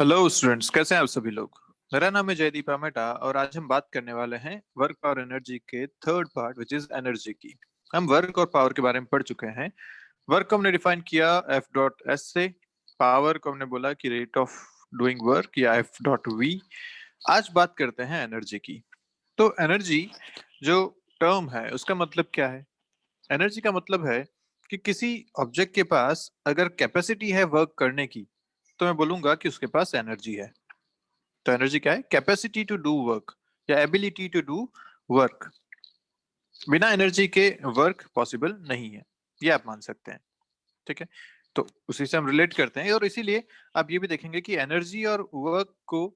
Hello students, कैसे हैं आप सभी लोग। मेरा नाम है जयदीप आमेटा और आज हम बात करने वाले हैं वर्क और एनर्जी के third part which is energy की। हम वर्क और पावर के बारे में पढ़ चुके हैं। वर्क को हमने डिफाइन किया एफ डॉट एस से। पावर को हमने बोला कि रेट ऑफ डूइंग वर्क या एफ डॉट वी। आज बात करते हैं एनर्जी की। तो एनर्जी जो टर्म है उसका मतलब क्या है। एनर्जी का मतलब है कि किसी ऑब्जेक्ट के पास अगर कैपेसिटी है वर्क करने की तो मैं बोलूंगा कि उसके पास एनर्जी है। तो एनर्जी क्या है? कैपेसिटी टू डू वर्क या एबिलिटी टू डू वर्क। बिना एनर्जी के वर्क पॉसिबल नहीं है, ये आप मान सकते हैं। ठीक है, तो उसी से हम रिलेट करते हैं और इसीलिए आप ये भी देखेंगे कि एनर्जी और वर्क को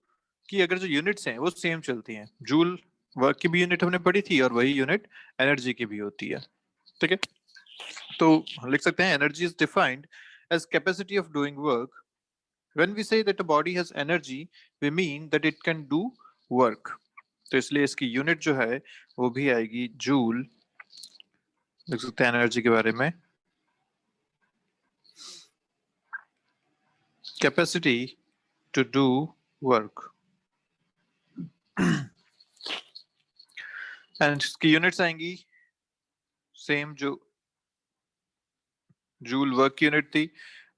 की अगर जो यूनिट्स हैं वो सेम चलती हैं। जूल वर्क की भी यूनिट हमने पढ़ी थी और वही यूनिट एनर्जी की भी होती है। ठीक है, तो हम लिख सकते हैं energy is defined as capacity of doing work. When we say that a body has energy, we mean that it can do work. तो इसलिए इसकी यूनिट जो है वो भी आएगी जूल। देख सकते हैं एनर्जी के बारे में, capacity to do work. And इसकी यूनिट्स आएंगी सेम जो जूल वर्क की यूनिट थी।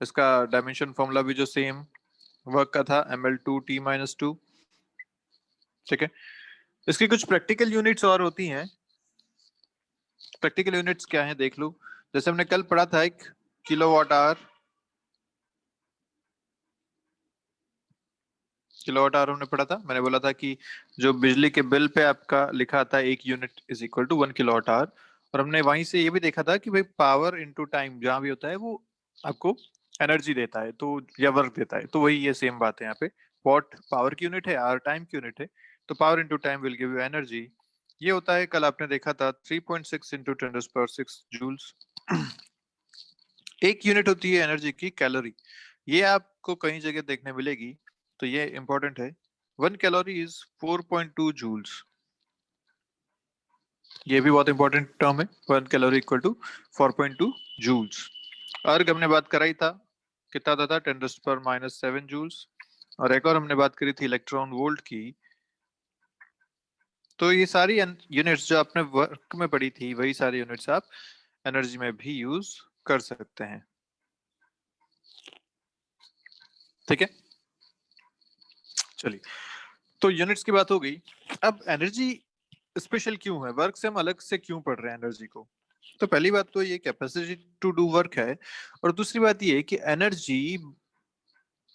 इसका डायमेंशन फॉर्मूला भी जो सेम वर्क का था, ml2t-2। ठीक है, इसकी कुछ प्रैक्टिकल यूनिट्स और होती हैं। प्रैक्टिकल यूनिट्स क्या है देख लो। जैसे हमने कल पढ़ा था एक किलोवाट आवर। किलोवाट आवर हमने पढ़ा था, मैंने बोला था कि जो बिजली के बिल पे आपका लिखा था एक unit is equal to 1 kilowatt hour. और हमने वहीं से ये भी देखा था कि भाई पावर इनटू टाइम जहां भी होता है वो आपको एनर्जी देता है तो या वर्क देता है। तो वही ये सेम बात है यहाँ पे। वॉट पावर की यूनिट है, आर टाइम की यूनिट है, तो power into time will give you energy. ये होता है, कल आपने देखा था 3.6 इंटू 10⁻⁶ जूल्स। एक यूनिट होती है एनर्जी की कैलोरी। ये आपको कई जगह देखने मिलेगी, तो ये इंपॉर्टेंट है। 1 कैलोरी इज 4.2 जूल्स। ये भी बहुत इंपॉर्टेंट टर्म है। 1 कैलोरी इक्वल टू 4.2 जूल्स। अर्ग हमने बात कराई था, कितना आता था? 10⁻⁷ जूल्स। और एक और हमने बात करी थी इलेक्ट्रॉन वोल्ट की। तो ये सारी यूनिट्स जो आपने वर्क में पढ़ी थी वही सारी यूनिट्स आप एनर्जी में भी यूज कर सकते हैं। ठीक है, चलिए, तो यूनिट्स की बात हो गई। अब एनर्जी स्पेशल क्यों है, वर्क से हम अलग से क्यों पढ़ रहे हैं एनर्जी को? तो पहली बात तो ये कैपेसिटी टू डू वर्क है। और दूसरी बात ये कि एनर्जी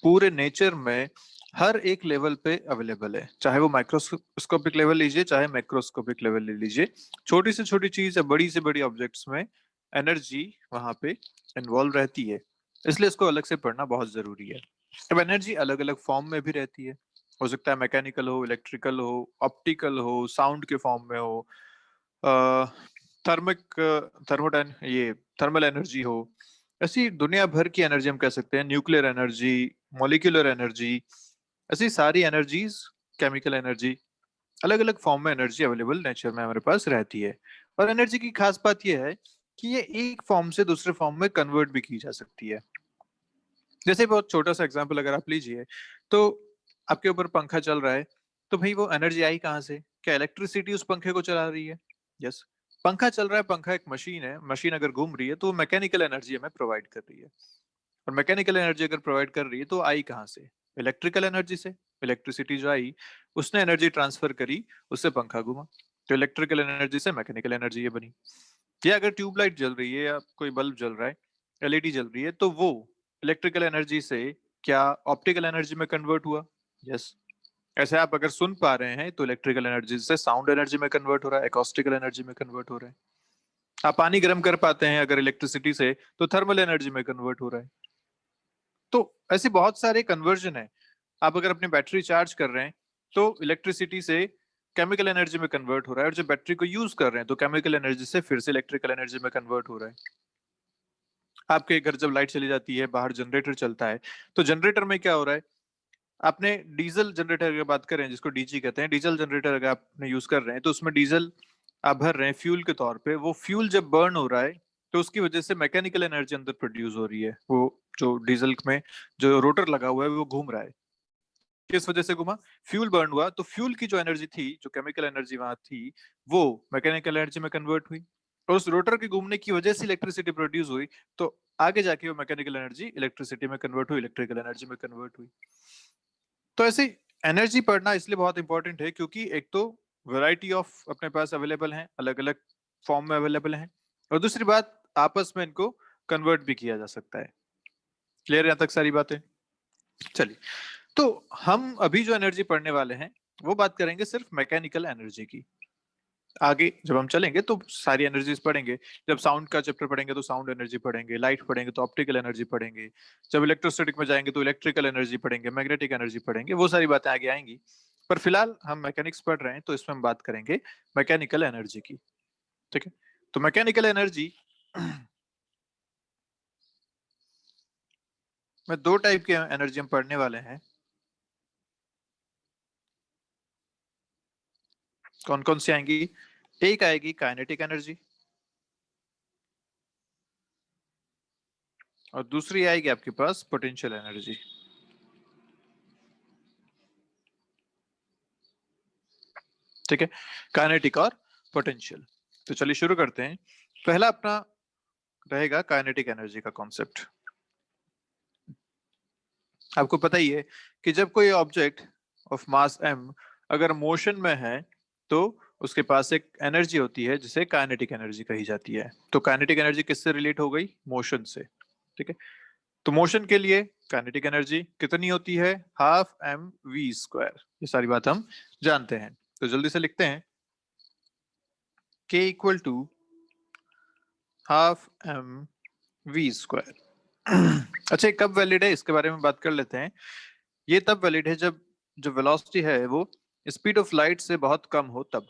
पूरे नेचर में हर एक लेवल पे अवेलेबल है, चाहे वो माइक्रोस्कोपिक लेवल लीजिए चाहे मैक्रोस्कोपिक लेवल ले लीजिए। छोटी से छोटी चीज या बड़ी से बड़ी ऑब्जेक्ट्स में एनर्जी वहां पे इन्वॉल्व रहती है, इसलिए इसको अलग से पढ़ना बहुत जरूरी है। अब एनर्जी अलग अलग फॉर्म में भी रहती है। हो सकता है मैकेनिकल हो, इलेक्ट्रिकल हो, ऑप्टिकल हो, साउंड के फॉर्म में हो, थर्मिक थर्मोडाइन ये थर्मल एनर्जी हो। ऐसी दुनिया भर की एनर्जी हम कह सकते हैं, न्यूक्लियर एनर्जी, मॉलिक्यूलर एनर्जी, ऐसी सारी एनर्जीज, केमिकल एनर्जी, अलग अलग फॉर्म में एनर्जी अवेलेबल नेचर में हमारे पास रहती है। और एनर्जी की खास बात यह है कि ये एक फॉर्म से दूसरे फॉर्म में कन्वर्ट भी की जा सकती है। जैसे बहुत छोटा सा एग्जांपल अगर आप लीजिए, तो आपके ऊपर पंखा चल रहा है, तो भाई वो एनर्जी आई कहाँ से? क्या इलेक्ट्रिसिटी उस पंखे को चला रही है? यस। पंखा चल रहा है, पंखा एक मशीन है, मशीन अगर घूम रही है तो मैकेनिकल एनर्जी हमें प्रोवाइड कर रही है। और मैकेनिकल एनर्जी अगर प्रोवाइड कर रही है तो आई कहाँ से? इलेक्ट्रिकल एनर्जी से। इलेक्ट्रिसिटी जो आई उसने एनर्जी ट्रांसफर करी, उससे पंखा घूमा। तो इलेक्ट्रिकल एनर्जी से मैकेनिकल एनर्जी ये बनी। या अगर ट्यूबलाइट जल रही है या कोई बल्ब जल रहा है, एलईडी जल रही है, तो वो इलेक्ट्रिकल एनर्जी से क्या ऑप्टिकल एनर्जी में कन्वर्ट हुआ? यस। ऐसे आप अगर सुन पा रहे हैं तो इलेक्ट्रिकल एनर्जी से साउंड एनर्जी में कन्वर्ट हो रहा है, एकॉस्टिकल एनर्जी में कन्वर्ट हो रहा है। आप पानी गर्म कर पाते हैं अगर इलेक्ट्रिसिटी से, तो थर्मल एनर्जी में कन्वर्ट हो रहा है। तो ऐसे बहुत सारे कन्वर्जन है। आप अगर अपनी बैटरी चार्ज कर रहे हैं तो इलेक्ट्रिसिटी से केमिकल एनर्जी में कन्वर्ट हो रहा है, और जो बैटरी को यूज कर रहे हैं तो केमिकल एनर्जी से फिर से इलेक्ट्रिकल एनर्जी में कन्वर्ट हो रहा है। आपके घर जब लाइट चली जाती है, बाहर जनरेटर चलता है, तो जनरेटर में क्या हो रहा है? आपने डीजल जनरेटर की बात करें जिसको डीजी कहते हैं, डीजल जनरेटर अगर आपने यूज कर रहे हैं तो उसमें डीजल आप भर रहे हैं फ्यूल के तौर पे। वो फ्यूल जब बर्न हो रहा है तो उसकी वजह से मैकेनिकल एनर्जी अंदर प्रोड्यूस हो रही है। वो जो डीजल में जो रोटर लगा हुआ है वो घूम रहा है, किस वजह से घूमा? फ्यूल बर्न हुआ, तो फ्यूल की जो एनर्जी थी, जो केमिकल एनर्जी वहां थी, वो मैकेनिकल एनर्जी में कन्वर्ट हुई, और उस रोटर के घूमने की वजह से इलेक्ट्रिसिटी प्रोड्यूस हुई, तो आगे जाके वो मैकेनिकल एनर्जी इलेक्ट्रिसिटी में कन्वर्ट हुई, इलेक्ट्रिकल एनर्जी में कन्वर्ट हुई। तो ऐसे एनर्जी पढ़ना इसलिए बहुत इंपॉर्टेंट है क्योंकि एक तो वैरायटी ऑफ अपने पास अवेलेबल है, अलग अलग फॉर्म में अवेलेबल है, और दूसरी बात आपस में इनको कन्वर्ट भी किया जा सकता है। क्लियर यहाँ तक सारी बातें? चलिए, तो हम अभी जो एनर्जी पढ़ने वाले हैं वो बात करेंगे सिर्फ मैकेनिकल एनर्जी की। आगे जब हम चलेंगे तो सारी एनर्जीज पढ़ेंगे। जब साउंड का चैप्टर पढ़ेंगे तो साउंड एनर्जी पढ़ेंगे, लाइट पढ़ेंगे तो ऑप्टिकल एनर्जी पढ़ेंगे, जब इलेक्ट्रोस्टैटिक में जाएंगे तो इलेक्ट्रिकल एनर्जी पढ़ेंगे, मैग्नेटिक एनर्जी पढ़ेंगे, वो सारी बातें आगे आएंगी। पर फिलहाल हम मैकेनिक्स पढ़ रहे हैं तो इसमें हम बात करेंगे मैकेनिकल एनर्जी की। ठीक है, तो मैकेनिकल एनर्जी में दो टाइप की एनर्जी हम पढ़ने वाले हैं। कौन कौन सी आएंगी? एक आएगी काइनेटिक एनर्जी, और दूसरी आएगी आपके पास पोटेंशियल एनर्जी। ठीक है, काइनेटिक और पोटेंशियल। तो चलिए शुरू करते हैं। पहला अपना रहेगा काइनेटिक एनर्जी का कॉन्सेप्ट। आपको पता ही है कि जब कोई ऑब्जेक्ट ऑफ मास m अगर मोशन में है तो उसके पास एक एनर्जी होती है जिसे काइनेटिक एनर्जी कही जाती है। तो काइनेटिक एनर्जी किससे रिलेट हो गई? मोशन से। ठीक है, तो मोशन के लिए काइनेटिक एनर्जी कितनी होती है? Half M V square. ये सारी बात हम जानते हैं, तो जल्दी से लिखते हैं k equal to half M V square. अच्छा, ये कब वैलिड है इसके बारे में बात कर लेते हैं। ये तब वैलिड है जब जो वेलोसिटी है वो स्पीड ऑफ लाइट से बहुत कम हो, तब।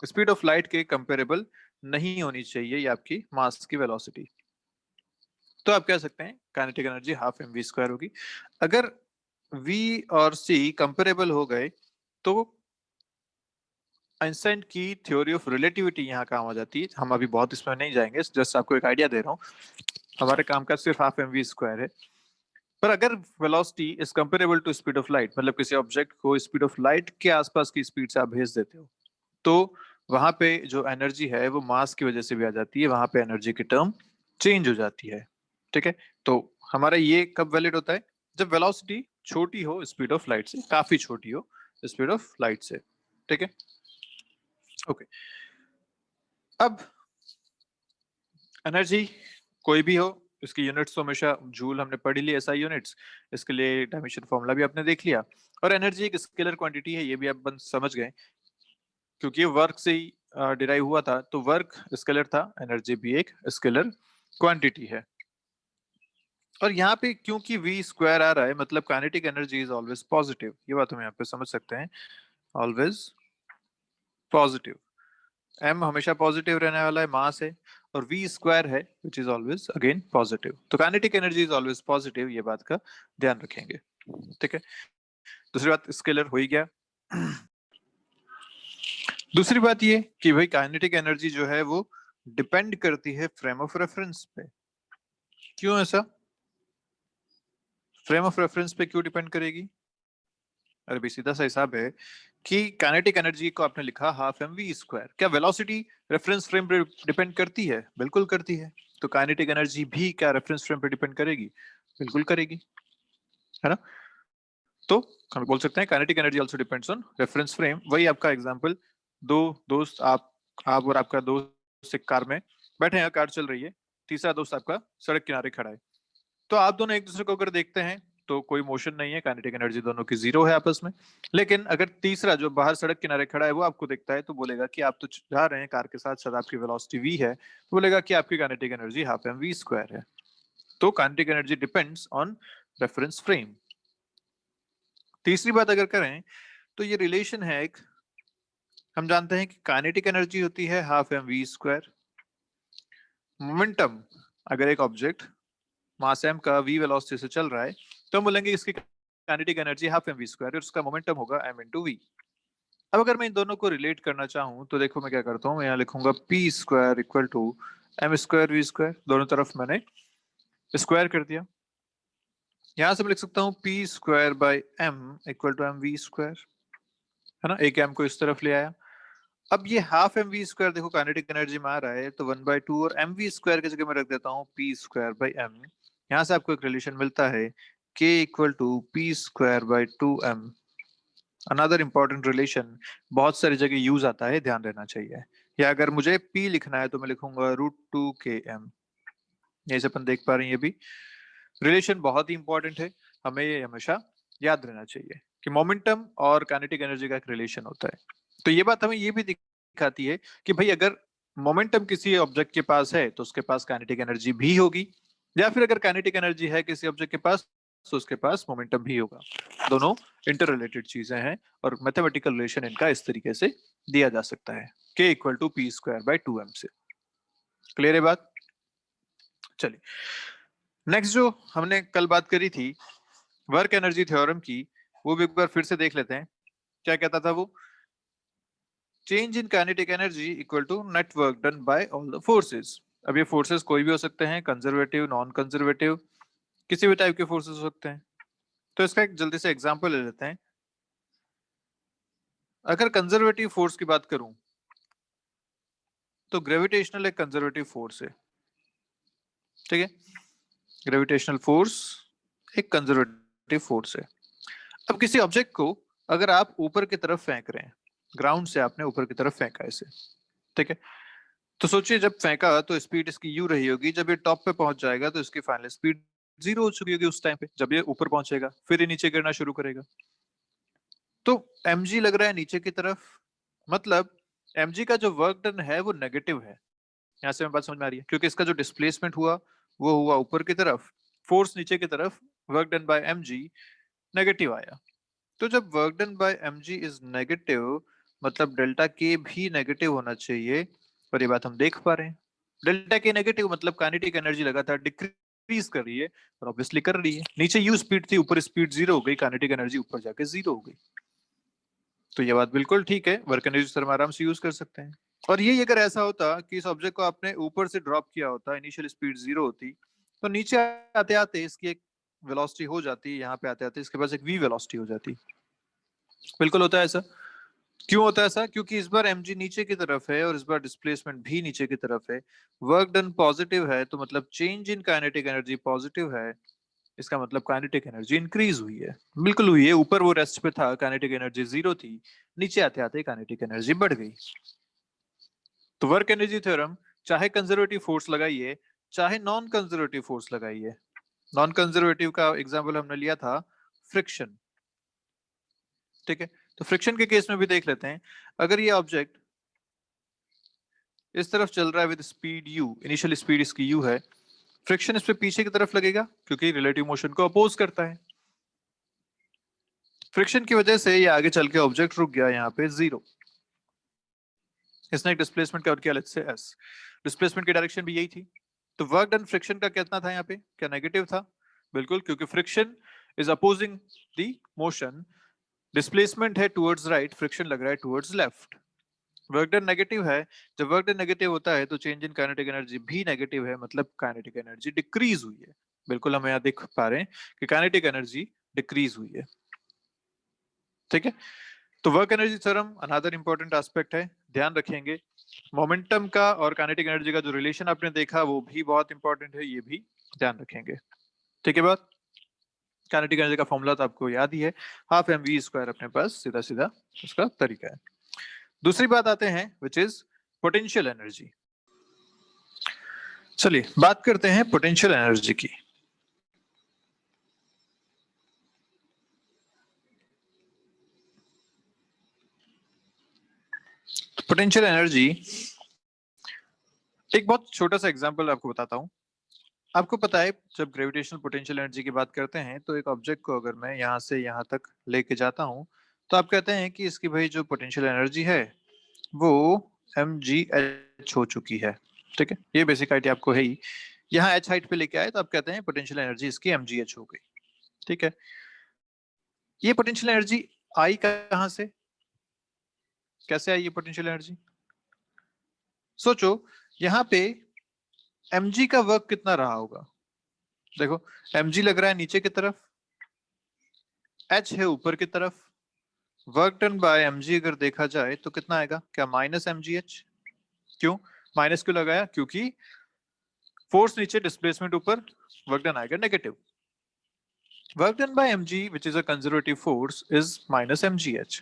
स्पीड ऑफ लाइट के कंपेरेबल नहीं होनी चाहिए ये आपकी मास की वेलोसिटी। तो आप कह सकते हैं kinetic energy half M V square होगी। अगर v और c कंपेरेबल हो गए तो आइंस्टाइन की थ्योरी ऑफ रिलेटिविटी यहाँ काम आ जाती है। हम अभी बहुत इसमें नहीं जाएंगे, जस्ट आपको एक आइडिया दे रहा हूँ। हमारे काम का सिर्फ हाफ एम वी स्क्वायर है। पर अगर velocity is comparable to speed of light, मतलब किसी ऑब्जेक्ट को स्पीड ऑफ लाइट के आसपास की स्पीड से आप भेज देते हो, तो वहां पे जो एनर्जी है वो मास की वजह से भी आ जाती है, वहां पे एनर्जी की टर्म चेंज हो जाती है। ठीक है, तो हमारा ये कब वैलिड होता है? जब वेलोसिटी छोटी हो स्पीड ऑफ लाइट से, काफी छोटी हो स्पीड ऑफ लाइट से। ठीक है, ओके। अब एनर्जी कोई भी हो, इसकी यूनिट्स तो हमेशा जूल हमने पढ़ ली, एसआई यूनिट्स। इसके लिए डायमेंशन फॉर्मूला भी आपने देख लिया, और एनर्जी एक स्केलर क्वांटिटी है, ये भी आप बन समझ गए क्योंकि ये वर्क से ही डिराइव हुआ था। तो वर्क स्केलर था, एनर्जी भी एक स्केलर क्वांटिटी है। और यहाँ पे क्योंकि v स्क्वायर आ रहा है, मतलब kinetic energy is always positive. ये बात हम यहाँ पे समझ सकते हैं, ऑलवेज पॉजिटिव। m हमेशा पॉजिटिव रहने वाला है, मास है, और v स्क्वायर है which is always again positive. तो kinetic energy is always positive, ये बात का ध्यान रखेंगे। ठीक है, दूसरी बात स्केलर हो ही गया। दूसरी बात ये कि भाई काइनेटिक एनर्जी जो है वो डिपेंड करती है फ्रेम ऑफ रेफरेंस पे। क्यों ऐसा? फ्रेम ऑफ रेफरेंस पे क्यों डिपेंड करेगी? अरे भाई सीधा सा हिसाब है कि काइनेटिक एनर्जी को आपने लिखा हाफ एम वी स्क्वायर, क्या वेलोसिटी रेफरेंस फ्रेम पे डिपेंड करती है? बिल्कुल करती है। तो काइनेटिक एनर्जी भी क्या रेफरेंस फ्रेम पे डिपेंड करेगी? बिल्कुल करेगी, है ना? तो हम बोल सकते हैं kinetic energy also depends on reference frame. वही आपका एग्जांपल, दो दोस्त, आप और आपका दोस्त एक कार में बैठे हैं, कार चल रही है, तीसरा दोस्त आपका सड़क किनारे खड़ा है। तो आप दोनों एक दूसरे को अगर देखते हैं तो कोई मोशन नहीं है, काइनेटिक एनर्जी दोनों की जीरो है आपस में। लेकिन अगर तीसरा जो बाहर सड़क किनारे खड़ा है वो आपको देखता है तो बोलेगा कि आप तो जा रहे हैं कार के साथ, शायद आपकी वेलोसिटी v है, तो बोलेगा कि आपकी kinetic energy half M V square है। तो kinetic energy depends on reference frame. तीसरी बात अगर करें तो ये रिलेशन है एक, हम जानते हैं कि काइनेटिक एनर्जी होती है half M V square. Momentum, अगर एक ऑब्जेक्ट मास m का v वेलोसिटी से चल रहा है तो हम बोलेंगे इसकी kinetic energy half M V square है, उसका मोमेंटम होगा m इंटू वी। अब अगर मैं इन दोनों को रिलेट करना चाहूँ तो देखो मैं क्या करता हूँ, मैं यहाँ लिखूंगा p square equal to m square V square. दोनों तरफ मैंने स्क्वायर कर दिया। यहां से मैं लिख सकता हूँ P square by M equal to M V square, है ना। एक एम को इस तरफ ले आया। अब ये हाफ एम वी स्क्वायर देखो काइनेटिक एनर्जी में आ रहा है, तो 1/2 और एम वी स्क्वायर की जगह मैं रख देता हूँ पी स्क्वायर बाई एम। यहाँ से आपको एक रिलेशन मिलता है K equal to P square by 2m। Another important relation बहुत सारी जगह यूज आता है, ध्यान रहना चाहिए। या अगर मुझे p लिखना है तो मैं लिखूंगा √2km। यही से अपन देख पा रहे हैं, ये भी रिलेशन बहुत ही इंपॉर्टेंट है, हमें ये हमेशा याद रहना चाहिए कि मोमेंटम और काइनेटिक एनर्जी का एक रिलेशन होता है। तो ये बात हमें ये भी दिखाती है कि भाई अगर मोमेंटम किसी ऑब्जेक्ट के पास है तो उसके पास काइनेटिक एनर्जी भी होगी, या फिर अगर काइनेटिक एनर्जी है किसी ऑब्जेक्ट के पास तो उसके पास मोमेंटम भी होगा। दोनों इंटर रिलेटेड चीजें हैं और मैथमेटिकल रिलेशन इनका इस तरीके से दिया जा सकता है, k equal to P square by 2m से। क्लियर है बात? चलिए नेक्स्ट जो हमने कल बात करी थी वर्क एनर्जी थ्योरम की, वो भी एक बार फिर से देख लेते हैं। क्या कहता था वो? Change in kinetic energy equal to net work done by all the forces. अब ये फोर्सेस कोई भी हो सकते हैं, कंजर्वेटिव, नॉन कंजर्वेटिव, किसी भी टाइप के फोर्सेस हो सकते हैं। तो इसका एक जल्दी से एग्जांपल ले लेते हैं। अगर कंजर्वेटिव फोर्स की बात करूं तो ग्रेविटेशनल एक कंजर्वेटिव फोर्स है, ठीक है। ग्रेविटेशनल फोर्स एक कंजर्वेटिव फोर्स है। अब किसी ऑब्जेक्ट को अगर आप ऊपर की तरफ फेंक रहे हैं, ग्राउंड से आपने ऊपर की तरफ फेंका इसे, ठीक है। तो सोचिए जब फेंका तो स्पीड इसकी यू रही होगी, जब ये टॉप पे पहुंच जाएगा तो इसकी फाइनल स्पीड 0 हो चुकी होगी उस टाइम पे। जब ये ऊपर पहुंचेगा फिर ये नीचे गिरना शुरू करेगा। तो mg लग रहा है नीचे की तरफ, मतलब mg का जो वर्क डन है वो नेगेटिव है। यहाँ से मैं बात समझ में आ रही है, क्योंकि इसका जो डिस्प्लेसमेंट हुआ वो हुआ ऊपर की तरफ, फोर्स नीचे की तरफ, work done bye mg negative आया। तो जब work done bye mg is negative, मतलब डेल्टा के भी नेगेटिव होना चाहिए, और ये बात हम देख पा रहे हैं। डेल्टा के नेगेटिव मतलब काइनेटिक एनर्जी लगातार डिक्रीज कर रही है, और ऑब्वियसली कर रही है। नीचे यू स्पीड थी, ऊपर स्पीड 0 हो गई, काइनेटिक एनर्जी ऊपर जाके 0 हो गई। तो ये बात बिल्कुल ठीक है, वर्क एनर्जी सर हम आराम से यूज कर सकते हैं। और ये अगर ऐसा होता कि इस ऑब्जेक्ट को आपने ऊपर से ड्रॉप किया होता, इनिशियल स्पीड 0 होती, तो नीचे आते आते इसकी एक वेलोसिटी हो जाती, यहाँ पे आते आते इसके पास एक वी वेलोसिटी हो जाती। बिल्कुल होता है ऐसा। क्यों होता है ऐसा? क्योंकि इस बार mg नीचे की तरफ है और इस बार डिस्प्लेसमेंट भी नीचे की तरफ है। वर्क डन पॉजिटिव है तो मतलब change in kinetic energy positive है, इसका मतलब काइनेटिक एनर्जी इंक्रीज हुई है। बिल्कुल हुई है। ऊपर वो रेस्ट पे था, काइनेटिक एनर्जी 0 थी, नीचे आते आते काइनेटिक एनर्जी बढ़ गई। तो वर्क एनर्जी थ्योरम चाहे कंजर्वेटिव फोर्स लगाइए चाहे नॉन कंजर्वेटिव फोर्स लगाइए। नॉन कंजर्वेटिव का एग्जांपल हमने लिया था फ्रिक्शन, ठीक है। तो फ्रिक्शन के केस में भी देख लेते हैं। अगर ये ऑब्जेक्ट इस तरफ चल रहा है with speed u, initial speed इसकी u है, फ्रिक्शन इस पे पीछे की तरफ लगेगा क्योंकि रिलेटिव मोशन को अपोज करता है। फ्रिक्शन की वजह से ये आगे चल के ऑब्जेक्ट रुक गया यहाँ पे 0। इसने एक डिस्प्लेसमेंट कवर किया, लेट्स से s। डिस्प्लेसमेंट की डायरेक्शन भी यही थी। तो वर्क डन फ्रिक्शन का कितना था यहाँ पे? क्या नेगेटिव था? बिल्कुल, क्योंकि friction is opposing the motion. Displacement है टुवर्ड्स राइट, फ्रिक्शन लग रहा है towards left. Work done negative है। जब वर्क डन नेगेटिव होता है तो चेंज इन काइनेटिक एनर्जी भी नेगेटिव है, मतलब काइनेटिक एनर्जी डिक्रीज हुई है। बिल्कुल हम यहाँ देख पा रहे हैं कि काइनेटिक एनर्जी डिक्रीज हुई है, ठीक है। तो work energy theorem another important aspect है, ध्यान रखेंगे। मोमेंटम का और काइनेटिक एनर्जी का जो रिलेशन आपने देखा वो भी बहुत इंपॉर्टेंट है, ये भी ध्यान रखेंगे, ठीक है। बात काइनेटिक एनर्जी का फॉर्मूला तो आपको याद ही है, हाफ एम वी स्क्वायर अपने पास सीधा सीधा उसका तरीका है। दूसरी बात आते हैं विच इज पोटेंशियल एनर्जी। चलिए बात करते हैं पोटेंशियल एनर्जी की। पोटेंशियल एनर्जी, एक बहुत छोटा सा एग्जांपल आपको बताता हूं। आपको पता है जब ग्रेविटेशनल पोटेंशियल एनर्जी की बात करते हैं तो एक ऑब्जेक्ट को अगर मैं यहाँ से यहाँ तक लेके जाता हूँ तो आप कहते हैं कि इसकी भाई जो पोटेंशियल एनर्जी है वो mgh हो चुकी है, ठीक है। ये बेसिक आइडिया आपको है ही। यहाँ h हाइट पे लेके आए तो आप कहते हैं पोटेंशियल एनर्जी इसकी mgh हो गई, ठीक है। ये पोटेंशियल एनर्जी आई कहाँ से? कैसे आई ये पोटेंशियल एनर्जी? सोचो यहाँ पे mg का वर्क कितना रहा होगा? देखो mg लग रहा है नीचे की तरफ, h है ऊपर की तरफ। वर्क डन बाय mg अगर देखा जाए तो कितना आएगा, क्या माइनस mgh? क्यों माइनस क्यों लगाया? क्योंकि फोर्स नीचे, डिस्प्लेसमेंट ऊपर, वर्क डन आएगा negative. Work done bye mg which is a conservative force is minus mgh।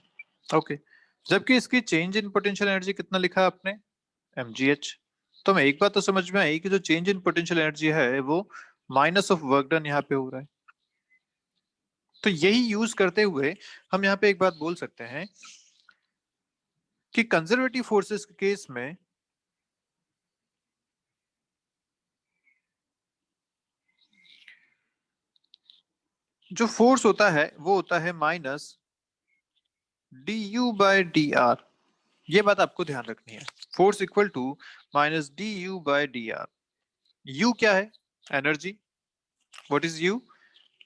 Okay, जबकि इसकी चेंज इन पोटेंशियल एनर्जी कितना लिखा है आपने, mgh। तो हमें एक बात तो समझ में आई कि जो चेंज इन पोटेंशियल एनर्जी है वो माइनस ऑफ वर्क डन यहाँ पे हो रहा है। तो यही यूज करते हुए हम यहाँ पे एक बात बोल सकते हैं कि कंजर्वेटिव फोर्सेस के केस में जो फोर्स होता है वो होता है minus D U by D R. ये बात आपको ध्यान रखनी है, force equal to minus D U by D R. U क्या है, energy. What is U,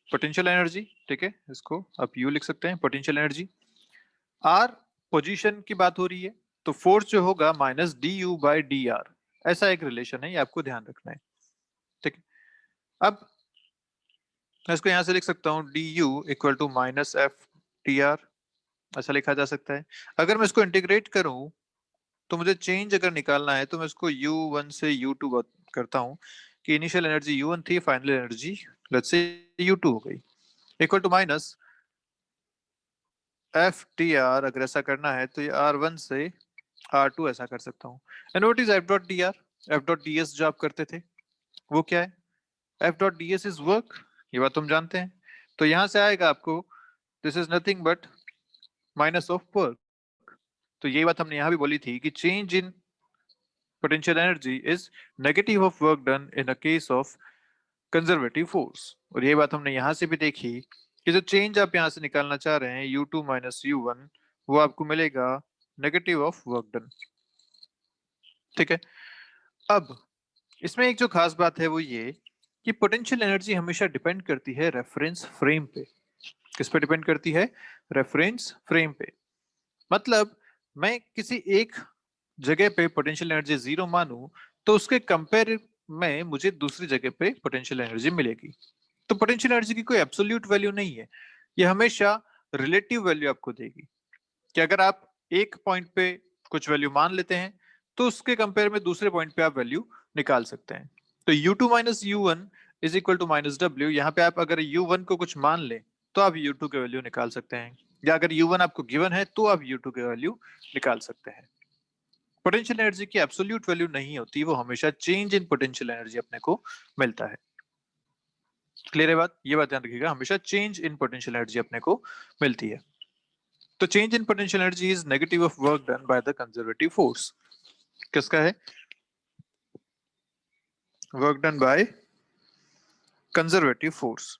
potential energy. ठीक है, इसको आप यू लिख सकते हैं, पोटेंशियल एनर्जी। आर पोजीशन की बात हो रही है, तो फोर्स जो होगा minus D U by D R. ऐसा एक रिलेशन है, ये आपको ध्यान रखना है। ठीक है, अब मैं इसको यहां से लिख सकता हूँ D U equal to minus F T R, ऐसा लिखा जा सकता है। अगर मैं इसको इंटीग्रेट करूं तो मुझे चेंज अगर निकालना है तो मैं इसको U1 से U2 करता हूँ कि इनिशियल एनर्जी U1 थी, final energy let's say U2 हो गई, equal to minus F T R. अगर ऐसा करना है तो ये R1 से R2 ऐसा कर सकता हूँ। And what is F dot D R, F dot D S जो आप करते थे वो क्या है, F dot D S is work, ये बात तुम जानते हैं। तो यहां से आएगा आपको this is nothing but minus of work. तो यही बात हमने यहाँ भी बोली थी कि change in potential energy is negative of work done in a case of conservative force। और ये बात हमने यहां से भी देखी कि जो चेंज आप यहां से निकालना चाह रहे हैं U2 माइनस U1 वो आपको मिलेगा नेगेटिव ऑफ वर्क डन। ठीक है, अब इसमें एक जो खास बात है वो ये कि पोटेंशियल एनर्जी हमेशा डिपेंड करती है रेफरेंस फ्रेम पे। किस पे डिपेंड करती है, रेफरेंस फ्रेम पे। मतलब मैं किसी एक जगह पे पोटेंशियल एनर्जी जीरो मानूं तो उसके कंपेयर में मुझे दूसरी जगह पे पोटेंशियल एनर्जी मिलेगी। तो पोटेंशियल एनर्जी की कोई एब्सोल्यूट वैल्यू नहीं है, ये हमेशा रिलेटिव वैल्यू आपको देगी। कि अगर आप एक पॉइंट पे कुछ वैल्यू मान लेते हैं तो उसके कंपेयर में दूसरे पॉइंट पे आप वैल्यू निकाल सकते हैं। तो U2 minus U1 is equal to minus W. यहाँ पे आप अगर U1 को कुछ मान लें तो आप U2 के वैल्यू निकाल सकते हैं, या अगर U1 आपको गिवन है तो आप U2 के वैल्यू निकाल सकते हैं। पोटेंशियल एनर्जी की एब्सोल्यूट वैल्यू नहीं होती, वो हमेशा चेंज इन पोटेंशियल एनर्जी अपने को मिलता है। क्लियर है बात, ये बात ध्यान रखिएगा, हमेशा चेंज इन पोटेंशियल एनर्जी अपने को मिलती है। तो change in potential energy is negative of work done by the conservative force. किसका है, work done by conservative force.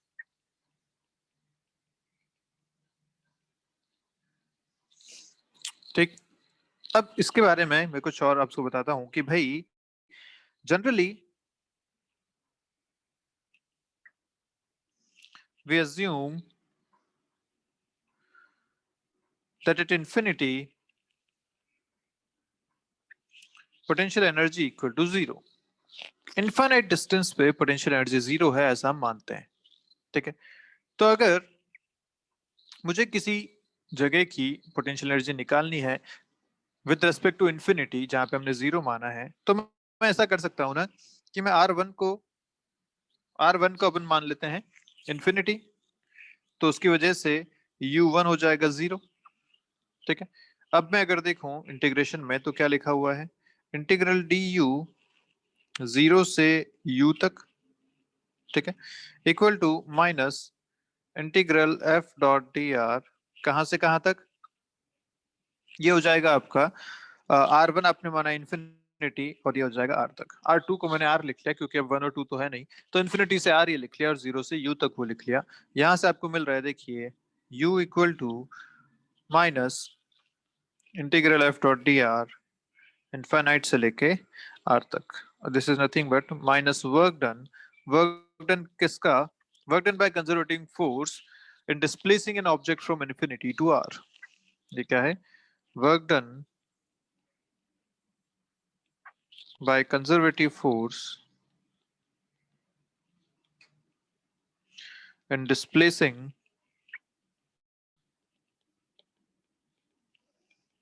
ठीक, अब इसके बारे में मैं कुछ और आपको बताता हूं कि भाई generally we assume that at infinity potential energy equal to zero। Infinite distance पे पोटेंशियल एनर्जी जीरो है ऐसा हम मानते हैं। ठीक है, तो अगर मुझे किसी जगह की पोटेंशियल एनर्जी निकालनी है विद रेस्पेक्ट टू इन्फिनिटी जहां पे हमने जीरो माना है, तो मैं ऐसा कर सकता हूं ना कि मैं R1 को अपन मान लेते हैं इन्फिनिटी, तो उसकी वजह से U1 हो जाएगा जीरो। ठीक है, अब मैं अगर देखूं इंटीग्रेशन में तो क्या लिखा हुआ है, इंटीग्रल डी यू जीरो से U तक। ठीक है, equal to minus integral F dot D R, कहां से कहां तक, ये हो जाएगा आपका R1 आपने माना इन्फिनिटी और ये हो जाएगा R तक। R2 को मैंने R लिख लिया क्योंकि अब 1 और 2 तो है नहीं, तो इन्फिनिटी से R ये लिख लिया और 0 से U तक वो लिख लिया। यहां से आपको मिल रहा है देखिए U equal to minus integral F dot D r infinite से लेके R तक। This is nothing but minus work done. Work done किसका, work done by conservative force in displacing an object from infinity to R। ये क्या है, work done by conservative force in displacing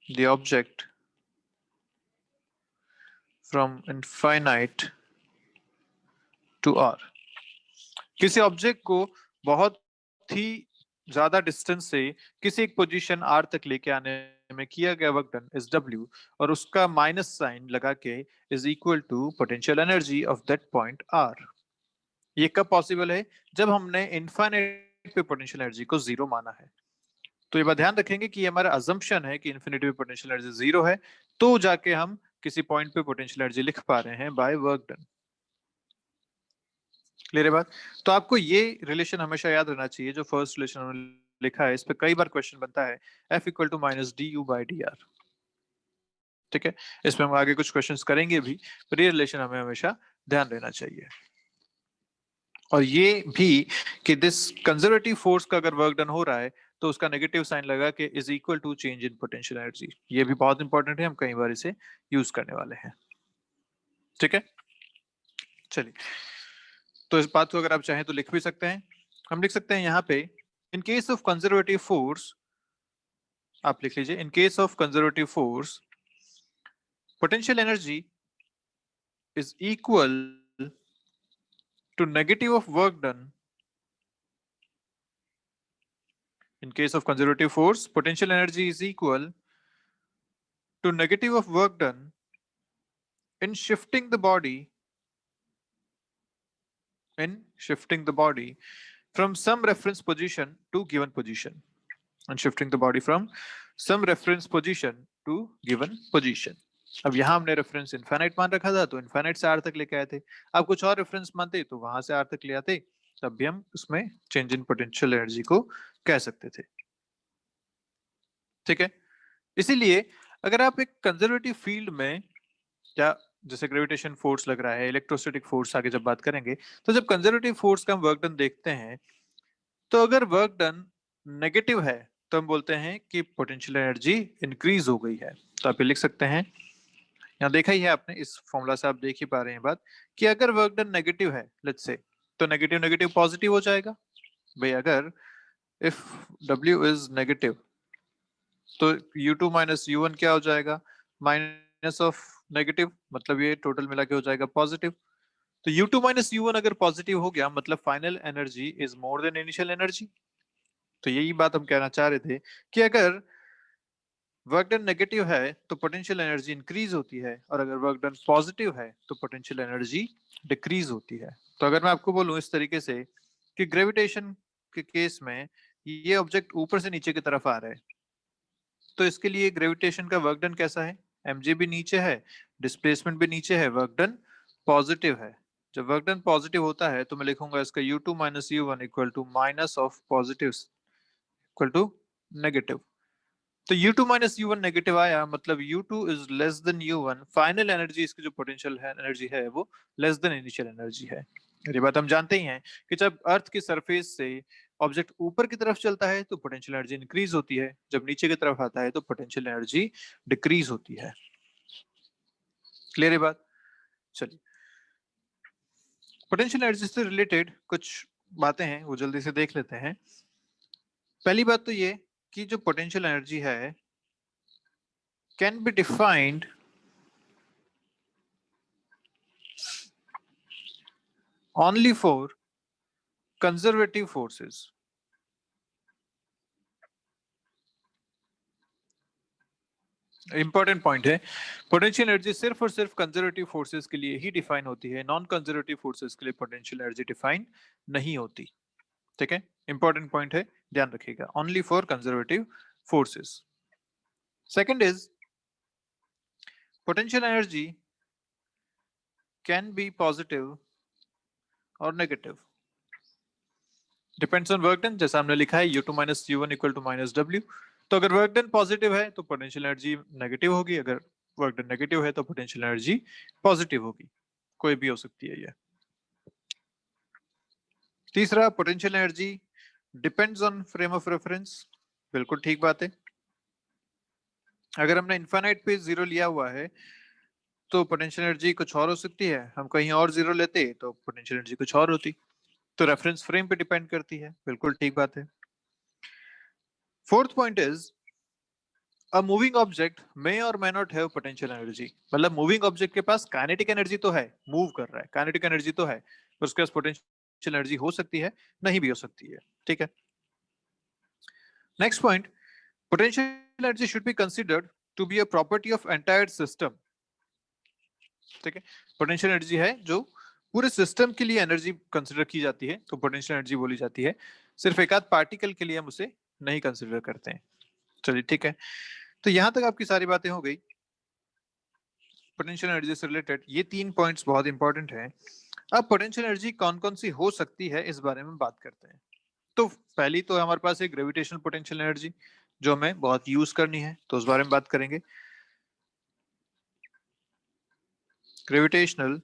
the object from infinite to r। किसी object को बहुत ही ज्यादा distance से किसी एक पोजीशन r तक लेके आने में किया गया वर्क डन इज w, और उसका माइनस साइन लगा के is equal to potential energy of that point r। ये कब पॉसिबल है? जब हमने इनफाइनाइट पे पोटेंशियल एनर्जी को जीरो माना है। तो ये बात ध्यान रखेंगे कि हमारा अजम्पशन है कि इन्फिनिटी पे पोटेंशियल एनर्जी जीरो है, तो जाके हम किसी पॉइंट पे पोटेंशियल एनर्जी लिख पा रहे हैं बाय वर्क डन। क्लियर है बात? तो आपको ये रिलेशन हमेशा याद रहना चाहिए, जो फर्स्ट रिलेशन हमने लिखा है, इस पे कई बार क्वेश्चन बनता है, F equal to minus D u by d r. ठीक है, इसमें हम आगे कुछ क्वेश्चंस करेंगे भी, पर ये रिलेशन हमें हमेशा ध्यान देना चाहिए। और ये भी कि दिस कंजर्वेटिव फोर्स का अगर वर्क डन हो रहा है तो उसका नेगेटिव साइन लगा के is equal to change in potential energy. ये भी बहुत इंपॉर्टेंट है, हम कई बार इसे यूज करने वाले हैं। ठीक है, चलिए, तो इस बात को अगर आप चाहें तो लिख भी सकते हैं। हम लिख सकते हैं यहाँ पे, in case of conservative force, आप लिख लीजिए, in case of conservative force potential energy is equal to negative of work done. In case of conservative force, potential energy is equal to negative of work done in shifting the body from some reference position to given position, and shifting the body from some reference position to given position. अब यहां हमने reference infinite मान रखा था, तो infinite से are तक लेके आए थे। अब कुछ और रेफरेंस मानते तो वहां से आर तक ले आते, तब भी हम उसमें चेंज इन पोटेंशियल एनर्जी को कह सकते थे। ठीक है, इसीलिए अगर आप एक कंजर्वेटिव फील्ड में, या जैसे ग्रेविटेशन फोर्स लग रहा है, इलेक्ट्रोस्टैटिक फोर्स आगे जब बात करेंगे, तो जब कंजर्वेटिव फोर्स का हम वर्क डन देखते हैं, तो अगर वर्क डन नेगेटिव है तो हम बोलते हैं कि पोटेंशियल एनर्जी इंक्रीज हो गई है। तो आप ये लिख सकते हैं, यहाँ देखा ही है आपने, इस फॉर्मूला से आप देख ही पा रहे हैं बात, कि अगर वर्क डन नेगेटिव है लेट्स से, तो नेगेटिव नेगेटिव पॉजिटिव हो जाएगा। भाई अगर इफ W इज नेगेटिव, तो U2 माइनस U1 क्या हो जाएगा? माइनस ऑफ नेगेटिव, मतलब ये टोटल मिला के हो जाएगा पॉजिटिव। तो U2 माइनस U1 अगर पॉजिटिव हो गया, मतलब final energy is more than initial energy. तो यही बात हम कहना चाह रहे थे कि अगर वर्क डन नेगेटिव है तो पोटेंशियल एनर्जी इंक्रीज होती है, और अगर वर्क डन पॉजिटिव है तो पोटेंशियल एनर्जी डिक्रीज होती है। तो अगर मैं आपको बोलूं इस तरीके से कि ग्रेविटेशन के केस में ये ऑब्जेक्ट ऊपर से नीचे की तरफ आ रहा है, तो इसके लिए ग्रेविटेशन का वर्क डन कैसा है? mg भी नीचे है, डिस्प्लेसमेंट भी नीचे है, वर्क डन पॉजिटिव है। जब वर्क डन पॉजिटिव होता है तो मैं लिखूंगा इसका U2 minus U1 equal to minus of positive equal to negative. तो U2 माइनस U1 नेगेटिव आया, मतलब U2 is less than U1, final energy, इसकी जो पोटेंशियल एनर्जी है वो लेस देन इनिशियल एनर्जी है। ये बात हम जानते ही हैं कि जब अर्थ की सरफेस से ऑब्जेक्ट ऊपर की तरफ चलता है तो पोटेंशियल एनर्जी इंक्रीज होती है, जब नीचे की तरफ आता है तो पोटेंशियल एनर्जी डिक्रीज होती है। क्लियर है बात? चलिए, पोटेंशियल एनर्जी से रिलेटेड कुछ बातें हैं वो जल्दी से देख लेते हैं। पहली बात तो ये कि जो पोटेंशियल एनर्जी है can be defined only for conservative forces। Important point है, पोटेंशियल एनर्जी सिर्फ और सिर्फ कंजर्वेटिव फोर्सेस के लिए ही डिफाइन होती है, नॉन कंजर्वेटिव फोर्सेस के लिए पोटेंशियल एनर्जी डिफाइन नहीं होती। ठीक है, इंपॉर्टेंट पॉइंट है, ध्यान रखिएगा, only for conservative forces. Second is potential energy can be positive और negative, depends on work done. जैसा हमने लिखा है U2 minus U1 equal to minus W। तो अगर वर्क डन पॉजिटिव है तो पोटेंशियल एनर्जी नेगेटिव होगी, अगर वर्क डन नेगेटिव है तो पोटेंशियल एनर्जी पॉजिटिव होगी, कोई भी हो सकती है ये। तीसरा, potential energy depends on frame of reference, बिल्कुल ठीक बात है। अगर हमने इनफाइनाइट पे जीरो लिया हुआ है तो पोटेंशियल एनर्जी कुछ और हो सकती है, हम कहीं और जीरो लेते तो पोटेंशियल एनर्जी कुछ और होती। तो रेफरेंस फ्रेम पे डिपेंड करती है, बिल्कुल ठीक बात है। Fourth point is a moving object may और may not have potential energy. मतलब मूविंग ऑब्जेक्ट के पास काइनेटिक एनर्जी तो है, मूव कर रहा है, काइनेटिक एनर्जी तो है, पर उसके पास पोटेंशियल एनर्जी हो सकती है, नहीं भी हो सकती है। ठीक है। Next point, potential energy should be considered to be a property of entire system. ठीक है। पोटेंशियल एनर्जी है जो पूरे सिस्टम के लिए एनर्जी कंसिडर की जाती है, तो पोटेंशियल एनर्जी बोली जाती है। सिर्फ एक आध पार्टिकल के लिए हम उसे नहीं कंसिडर करते हैं। चलिए ठीक है। तो यहां तक आपकी सारी बातें हो गई पोटेंशियल एनर्जी से रिलेटेड। ये 3 पॉइंट्स बहुत इंपॉर्टेंट हैं। अब पोटेंशियल एनर्जी कौन कौन सी हो सकती है इस बारे में बात करते हैं। तो पहली तो हमारे पास है ग्रेविटेशनल पोटेंशियल एनर्जी, जो हमें बहुत यूज करनी है, तो उस बारे में बात करेंगे। ग्रेविटेशनल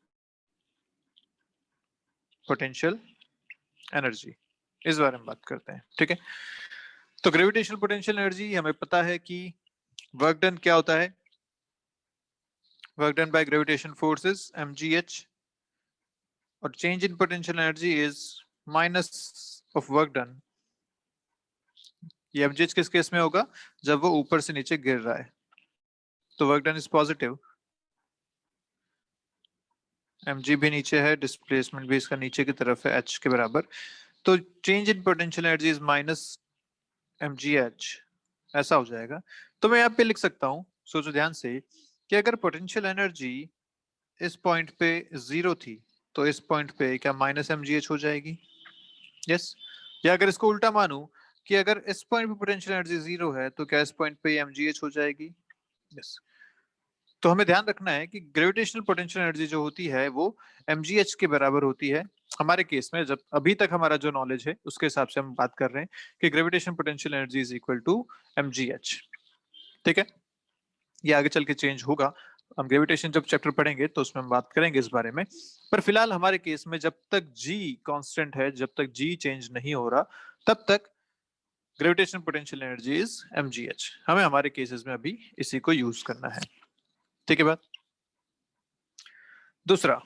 पोटेंशियल एनर्जी, इस बारे में बात करते हैं। ठीक है। तो ग्रेविटेशनल पोटेंशियल एनर्जी हमें पता है कि वर्क डन क्या होता है, work done bye gravitation forces mgh, और change in potential energy is minus of work done. ये mgh किस केस में होगा, जब वो ऊपर से नीचे गिर रहा है, तो work done is positive, mg भी नीचे है, डिस्प्लेसमेंट भी इसका नीचे की तरफ है h के बराबर, तो change in potential energy is minus mgh, ऐसा हो जाएगा। तो मैं यहाँ पे लिख सकता हूँ, सोचो ध्यान से, कि अगर पोटेंशियल एनर्जी इस पॉइंट पे 0 थी, तो इस पॉइंट पे क्या माइनस mgh हो जाएगी। यस। या अगर इसको उल्टा मानूं कि अगर इस पॉइंट पे पोटेंशियल एनर्जी 0 है, तो क्या इस पॉइंट पे mgh हो जाएगी। यस। तो हमें ध्यान रखना है कि ग्रेविटेशनल पोटेंशियल एनर्जी जो होती है वो mgh के बराबर होती है। हमारे केस में जब अभी तक हमारा जो नॉलेज है उसके हिसाब से हम बात कर रहे हैं कि gravitational potential energy is equal to mgh। ठीक है। ये आगे चल के चेंज होगा, हम ग्रेविटेशन जब चैप्टर पढ़ेंगे तो उसमें हम बात करेंगे इस बारे में। पर फिलहाल हमारे केस में जब तक g कांस्टेंट है, जब तक g चेंज नहीं हो रहा, तब तक gravitational potential energy is mgh। हमें हमारे केसेस में अभी इसी को यूज करना है। ठीक है बात। दूसरा,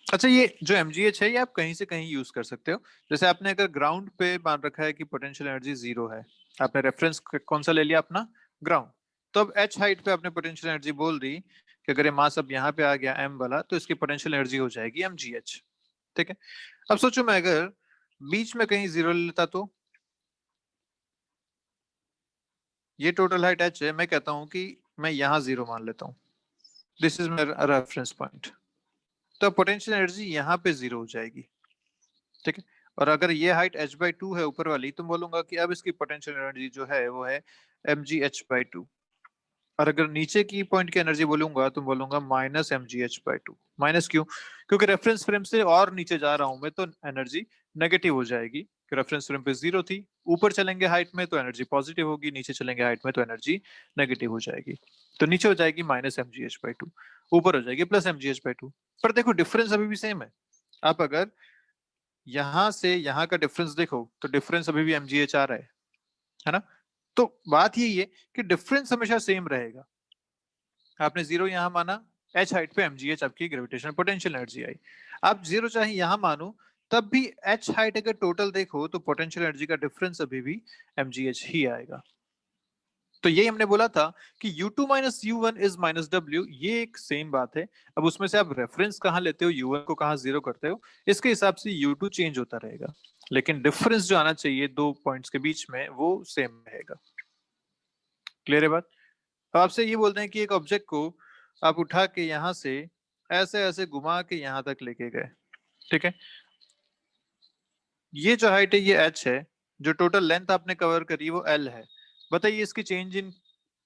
अच्छा, ये जो mgh है ये आप कहीं से कहीं यूज कर सकते हो। जैसे आपने अगर ग्राउंड पे मान रखा है कि पोटेंशियल एनर्जी 0 है, आपने रेफरेंस कौन सा ले लिया अपना, ग्राउंड, तो अब h हाइट पे आपने पोटेंशियल एनर्जी बोल दी कि अगर ये मास अब यहाँ पे आ गया m वाला, तो इसकी पोटेंशियल एनर्जी हो जाएगी mgh। ठीक है। अब सोचो मैं अगर बीच में कहीं 0 ले लेता, तो ये टोटल हाइट h है, मैं कहता हूँ कि मैं यहाँ 0 मान लेता हूँ, this is my reference point, तो पोटेंशियल एनर्जी यहाँ पे 0 हो जाएगी। ठीक है। और अगर ये हाइट h/2 है ऊपर वाली, तो बोलूंगा कि अब इसकी पोटेंशियल एनर्जी जो है वो है mgh/2। और अगर नीचे की पॉइंट की एनर्जी बोलूंगा तो बोलूंगा माइनस mgh/2। माइनस क्यों, क्योंकि रेफरेंस फ्रेम से और नीचे जा रहा हूं मैं, तो एनर्जी नेगेटिव हो जाएगी। रेफरेंस फ्रेम पे 0 थी, ऊपर चलेंगे हाइट में तो एनर्जी पॉजिटिव होगी, नीचे चलेंगे हाइट में तो एनर्जी नेगेटिव हो जाएगी। तो नीचे हो जाएगी माइनस mgh/2, ऊपर हो जाएगी प्लस mgh/2। पर देखो डिफरेंस अभी भी सेम है। आप अगर यहां से यहां का डिफरेंस देखो तो डिफरेंस अभी भी mgh आ रहा है ना। तो बात यही है कि डिफरेंस हमेशा सेम रहेगा। आपने 0 यहां माना, h हाइट पे mgh आपकी ग्रेविटेशनल पोटेंशियल एनर्जी आई। आप 0 चाहे यहां मानो, तब भी h हाइट अगर टोटल देखो तो पोटेंशियल एनर्जी का डिफरेंस अभी भी mgh ही आएगा। तो यही हमने बोला था कि u2 minus u1 is minus w, ये एक सेम बात है। अब उसमें से आप रेफरेंस कहां लेते हो, u1 को कहां 0 करते हो, इसके हिसाब से u2 चेंज होता रहेगा, लेकिन डिफरेंस जो आना चाहिए दो पॉइंट्स के बीच में वो सेम रहेगा। क्लियर है बात। अब आपसे ये बोलते हैं कि एक ऑब्जेक्ट को आप उठा के यहां से ऐसे ऐसे घुमा के यहां तक लेके गए। ठीक है। ये जो हाइट है ये h है, जो टोटल लेंथ आपने कवर करी वो l है। बताइए इसकी change in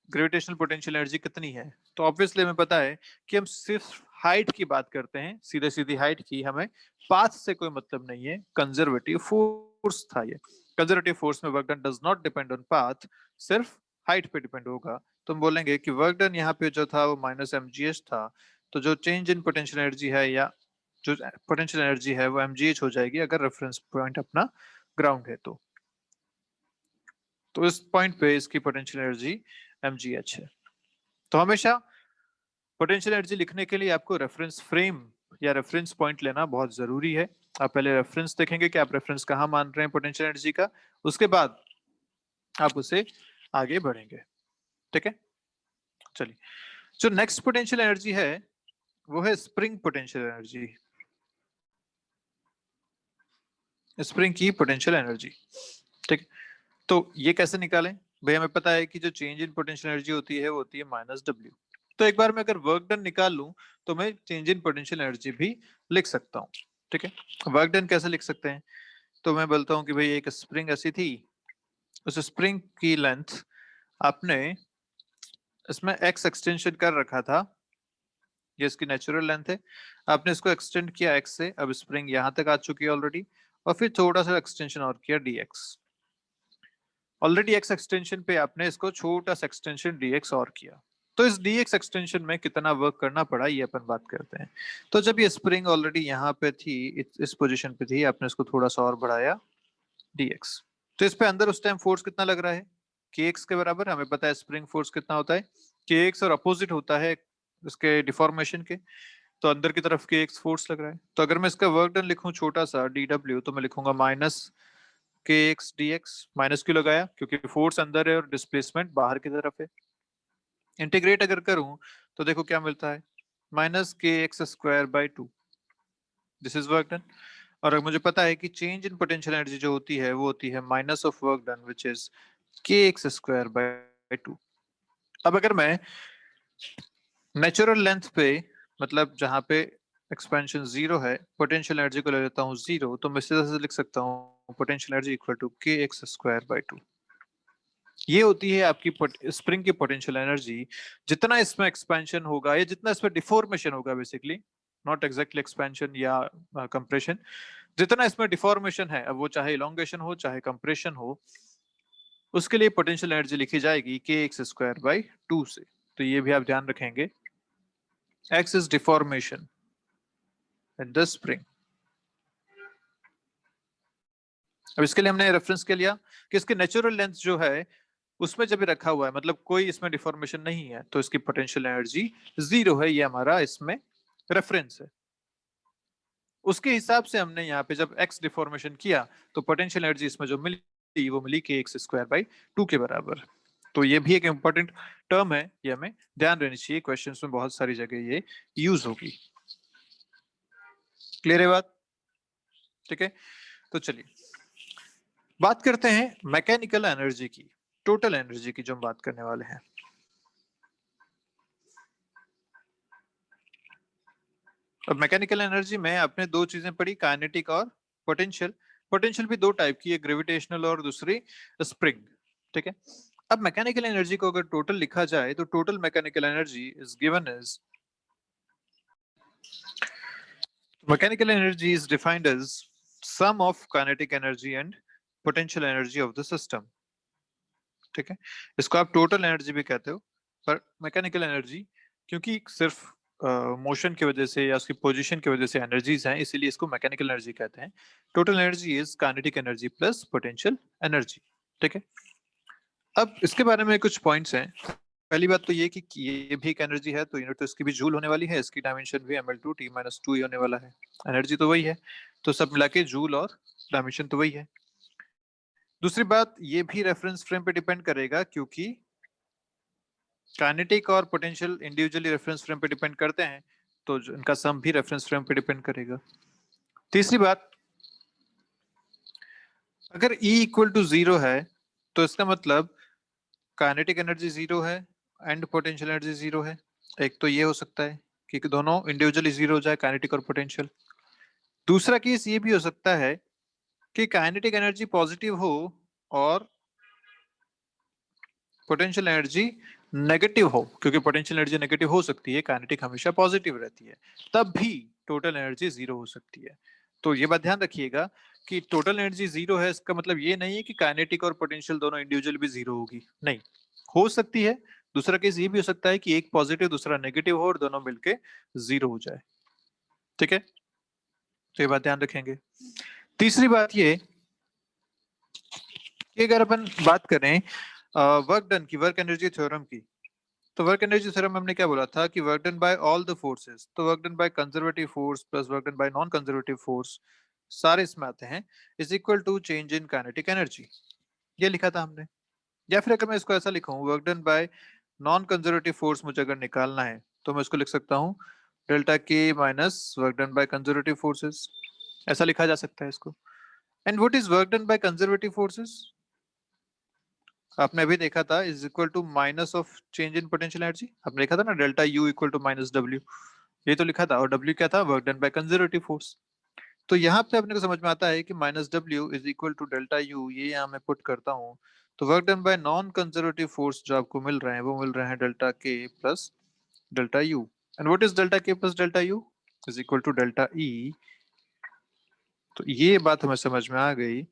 gravitational potential energy कितनी है। तो ऑब्वियसली हमें पता है कि हम सिर्फ हाइट की बात करते हैं, सीधे सीधी हाइट की, हमें पाथ से कोई मतलब नहीं है। कंजर्वेटिव फोर्स था ये। कंजर्वेटिव फोर्स में work done does not depend on path, सिर्फ हाइट पे डिपेंड होगा। तो हम बोलेंगे कि वर्क डन यहाँ पे जो था वो माइनस mgh था, तो जो चेंज इन पोटेंशियल एनर्जी है या जो पोटेंशियल एनर्जी है वो mgh हो जाएगी अगर रेफरेंस पॉइंट अपना ग्राउंड है। तो इस पॉइंट पे इसकी पोटेंशियल एनर्जी mgh है। तो हमेशा पोटेंशियल एनर्जी लिखने के लिए आपको रेफरेंस फ्रेम या रेफरेंस पॉइंट लेना बहुत जरूरी है। आप पहले रेफरेंस देखेंगे कि आप रेफरेंस कहाँ मान रहे हैं पोटेंशियल एनर्जी का, उसके बाद आप उसे आगे बढ़ेंगे। ठीक है, चलिए। जो नेक्स्ट पोटेंशियल एनर्जी है वो है स्प्रिंग पोटेंशियल एनर्जी। स्प्रिंग की पोटेंशियल एनर्जी, ठीक। तो ये कैसे निकालें भाई? हमें पता है कि जो चेंज इन पोटेंशियल एनर्जी होती है वो होती है माइनस डब्ल्यू। तो एक बार मैं अगर वर्क डन निकाल लूं तो मैं चेंज इन पोटेंशियल एनर्जी भी लिख सकता हूँ। ठीक है, वर्क डन कैसे लिख सकते हैं? तो मैं बोलता हूँ कि भाई एक स्प्रिंग ऐसी थी, उस स्प्रिंग की लेंथ आपने इसमें एक्स एक्सटेंशन कर रखा था, ये इसकी नेचुरल लेंथ है। आपने इसको एक्सटेंड किया एक्स से, अब स्प्रिंग यहाँ तक आ चुकी है ऑलरेडी, और फिर थोड़ा सा एक्सटेंशन और किया dx। ऑलरेडी एक्स एक्सटेंशन पे आपने इसको छोटा सा एक्सटेंशन dx और किया, तो इस dx एक्सटेंशन में कितना वर्क करना पड़ा ये अपन बात करते हैं। तो जब ये स्प्रिंग ऑलरेडी यहाँ पे थी, इस पोजीशन पे थी, आपने इसको थोड़ा सा और बढ़ाया dx, तो इस पे अंदर उस टाइम फोर्स कितना लग रहा है? kx के बराबर। हमें पता है स्प्रिंग फोर्स कितना होता है, kx, और अपोजिट होता है इसके डिफॉर्मेशन के, तो अंदर की तरफ kx फोर्स लग रहा है। तो अगर मैं इसका वर्क डन लिखूं छोटा सा dw, तो मैं लिखूंगा माइनस kx dx। माइनस क्यों लगाया? क्योंकि फोर्स अंदर है और डिस्प्लेसमेंट बाहर की तरफ है। इंटीग्रेट अगर करूं तो देखो क्या मिलता है, minus kx² by 2। This is work done. और अब मुझे पता है कि चेंज इन पोटेंशियल एनर्जी जो होती है वो होती है minus of work done which is kx² by 2। अब अगर मैं नेचुरल लेंथ पे, मतलब जहां पे एक्सपेंशन जीरो है, पोटेंशियल एनर्जी को ले लेता हूँ जीरो, तो मैं सीधा से लिख सकता हूँ potential energy equal to kx² by 2। ये होती है आपकी स्प्रिंग की पोटेंशियल एनर्जी। जितना इसमें एक्सपेंशन होगा या जितना इसमें डिफॉर्मेशन होगा, बेसिकली नॉट एग्जैक्टली एक्सपेंशन या कंप्रेशन, जितना इसमें डिफॉर्मेशन है, अब वो चाहे इलोंगेशन हो चाहे कंप्रेशन हो, उसके लिए पोटेंशियल एनर्जी लिखी जाएगी kx² by 2 से। तो ये भी आप ध्यान रखेंगे, x is deformation in the spring. अब इसके लिए हमने रेफरेंस के लिया कि इसकी नेचुरल लेंथ जो है उसमें जब रखा हुआ है, मतलब कोई इसमें डिफॉर्मेशन नहीं है, तो इसकी पोटेंशियल एनर्जी जीरो है, ये हमारा इसमें रेफरेंस है। उसके हिसाब से हमने यहाँ पे जब x डिफॉर्मेशन किया तो पोटेंशियल एनर्जी इसमें जो मिली वो मिली kx² by 2 के बराबर। तो ये भी एक इंपॉर्टेंट टर्म है, ये हमें ध्यान रहनी चाहिए, क्वेश्चंस में बहुत सारी जगह ये यूज होगी। क्लियर है बात? ठीक है, तो चलिए बात करते हैं मैकेनिकल एनर्जी की, टोटल एनर्जी की जो हम बात करने वाले हैं। अब मैकेनिकल एनर्जी में आपने दो चीजें पढ़ी, काइनेटिक और पोटेंशियल। पोटेंशियल भी दो टाइप की है, ग्रेविटेशनल और दूसरी स्प्रिंग। ठीक है, अब मैकेनिकल एनर्जी को अगर टोटल लिखा जाए तो total mechanical energy is given as, mechanical energy is defined as sum of kinetic energy and potential energy of the system. ठीक है, इसको आप टोटल एनर्जी भी कहते हो, पर मैकेनिकल एनर्जी क्योंकि सिर्फ मोशन की वजह से या उसकी पोजीशन की वजह से एनर्जीज हैं, इसीलिए इसको मैकेनिकल एनर्जी कहते हैं। Total energy is kinetic energy plus potential energy. ठीक है, अब इसके बारे में कुछ पॉइंट्स हैं। पहली बात तो ये कि ये भी एक एनर्जी है, तो यूनिट तो इसकी भी जूल होने वाली है, इसकी डायमेंशन भी ml2 t-2 ही होने वाला है। एनर्जी तो वही है, तो सब मिला के जूल और डायमेंशन तो वही है। दूसरी बात, ये भी रेफरेंस फ्रेम पे डिपेंड करेगा, क्योंकि काइनेटिक और पोटेंशियल इंडिविजुअली रेफरेंस फ्रेम पे डिपेंड करते हैं, तो इनका सम भी रेफरेंस फ्रेम पे डिपेंड करेगा। तीसरी बात, अगर E इक्वल टू जीरो है तो इसका मतलब काइनेटिक एनर्जी जीरो है एंड पोटेंशियल एनर्जी जीरो है। एक तो ये हो सकता है कि दोनों इंडिविजुअली जीरो हो जाए, काइनेटिक और पोटेंशियल। दूसरा केस ये भी हो सकता है कि काइनेटिक एनर्जी पॉजिटिव हो और पोटेंशियल एनर्जी नेगेटिव हो, क्योंकि पोटेंशियल एनर्जी नेगेटिव हो सकती है, काइनेटिक हमेशा पॉजिटिव रहती है, तब भी टोटल एनर्जी जीरो हो सकती है। तो ये बात ध्यान रखिएगा कि टोटल एनर्जी जीरो है, इसका मतलब ये नहीं है कि काइनेटिक और पोटेंशियल दोनों इंडिविजुअल भी जीरो होगी, नहीं, हो सकती है। दूसरा केस ये भी हो सकता है कि एक पॉजिटिव दूसरा नेगेटिव हो और दोनों मिलके जीरो हो जाए। ठीक है, तो ये बात ध्यान रखेंगे। तीसरी बात ये कि अगर अपन बात करें वर्क डन की, वर्क एनर्जी थ्योरम की, तो वर्क एनर्जी थ्योरम में हमने क्या बोला था कि work done by all the forces, तो work done by conservative force plus work done by non conservative force सारे इसमें आते हैं, is equal to change in kinetic energy. ये लिखा था हमने। या फिर अगर मैं इसको ऐसा लिखूं, work done by non conservative force मुझे अगर निकालना है तो मैं इसको लिख सकता हूँ डेल्टा के minus work done by conservative forces. ऐसा लिखा जा सकता है इसको। And what is work done by conservative forces? आपने अभी देखा था is equal to minus of change in potential energy. आपने देखा था ना delta U equal to minus W. ये तो लिखा था, और डब्ल्यू क्या था? Work done by conservative force. तो यहाँ पे अपने को समझ में आता है कि minus W is equal to delta U, ये यहाँ मैं पुट करता हूँ। तो work done by non conservative force जो आपको मिल रहे हैं वो मिल रहे हैं delta K plus delta U. And what is delta K plus delta U? Is equal to delta E. तो ये बात हमें समझ में आ गई,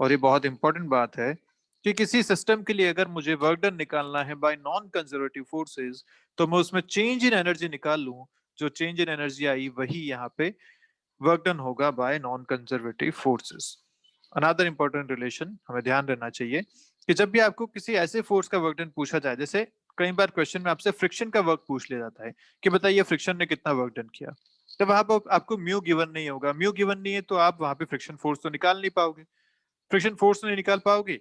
और ये बहुत इंपॉर्टेंट बात है कि किसी सिस्टम के लिए अगर मुझे वर्क डन निकालना है बाय नॉन कंजर्वेटिव फोर्सेस, तो मैं उसमें चेंज इन एनर्जी निकाल लूं। जो चेंज इन एनर्जी आई वही यहाँ पे वर्क डन होगा bye non conservative forces. Another important relation हमें ध्यान रखना चाहिए कि जब भी आपको किसी ऐसे फोर्स का वर्क डन पूछा जाए, जैसे कई बार क्वेश्चन में आपसे फ्रिक्शन का वर्क पूछ लिया जाता है कि बताइए फ्रिक्शन ने कितना वर्क डन किया। जब वहां पर आपको म्यू गिवन नहीं होगा, म्यू गिवन नहीं है, तो आप वहां पे फ्रिक्शन फोर्स तो निकाल नहीं पाओगे। फ्रिक्शन फोर्स नहीं निकाल पाओगे,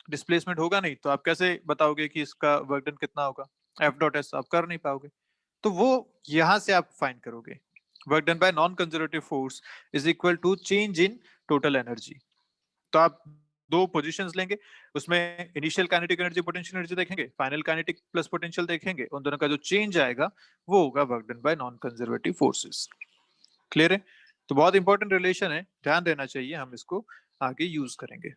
डिस्प्लेसमेंट होगा नहीं, तो आप कैसे बताओगे कि इसका वर्क डन कितना होगा? एफ डॉट एस आप कर नहीं पाओगे। तो वो यहां से आप फाइंड करोगे, work done by non conservative force is equal to change in total energy. तो आप दो पोजीशंस लेंगे, उसमें initial kinetic energy potential energy देखेंगे, फाइनल काइनेटिक प्लस पोटेंशियल देखेंगे, उन दोनों का जो चेंज आएगा वो होगा work done by non conservative forces. Clear है? तो बहुत इंपॉर्टेंट रिलेशन है, ध्यान देना चाहिए, हम इसको आगे यूज करेंगे।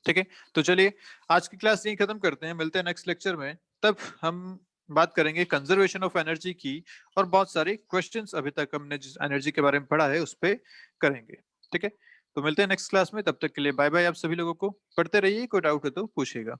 ठीक है, तो चलिए आज की क्लास यही खत्म करते हैं, मिलते हैं नेक्स्ट लेक्चर में। तब हम बात करेंगे कंजर्वेशन ऑफ एनर्जी की, और बहुत सारे क्वेश्चंस अभी तक हमने जिस एनर्जी के बारे में पढ़ा है उस पर करेंगे। ठीक है, तो मिलते हैं नेक्स्ट क्लास में, तब तक के लिए बाय बाय आप सभी लोगों को। पढ़ते रहिए, कोई डाउट हो तो पूछिएगा।